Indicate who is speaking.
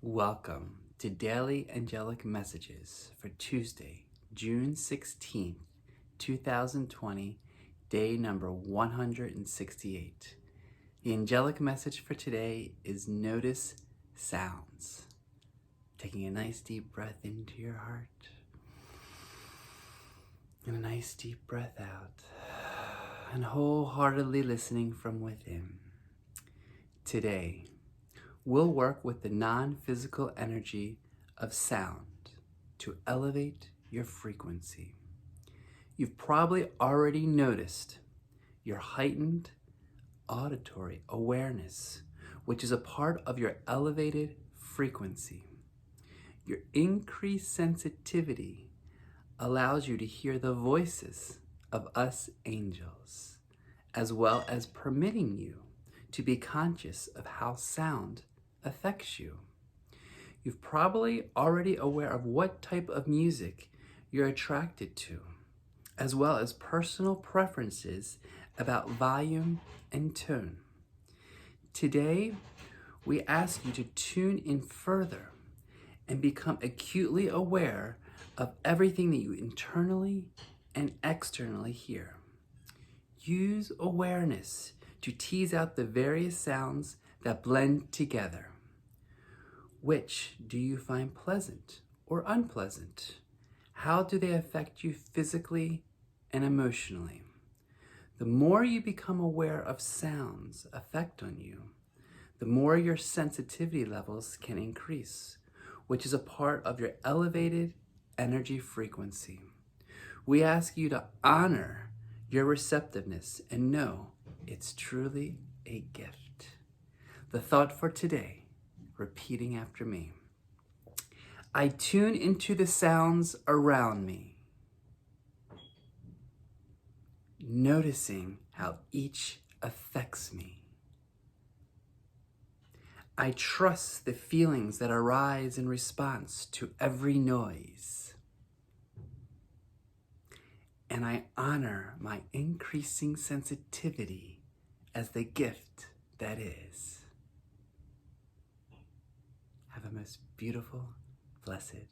Speaker 1: Welcome to Daily Angelic Messages for Tuesday, June 16th, 2020, day number 168. The angelic message for today is Notice Sounds. Taking a nice deep breath into your heart and a nice deep breath out, and wholeheartedly listening from within. Today, we'll work with the non-physical energy of sound to elevate your frequency. You've probably already noticed your heightened auditory awareness, which is a part of your elevated frequency. Your increased sensitivity allows you to hear the voices of us angels, as well as permitting you to be conscious of how sound affects you. You're probably already aware of what type of music you're attracted to, as well as personal preferences about volume and tone. Today, we ask you to tune in further and become acutely aware of everything that you internally and externally hear. Use awareness to tease out the various sounds that blend together. Which do you find pleasant or unpleasant? How do they affect you physically and emotionally? The more you become aware of sounds' effect on you, the more your sensitivity levels can increase, which is a part of your elevated energy frequency. We ask you to honor your receptiveness and know it's truly a gift. The thought for today, repeating after me. I tune into the sounds around me, noticing how each affects me. I trust the feelings that arise in response to every noise. And I honor my increasing sensitivity as the gift that is. Have a most beautiful, blessed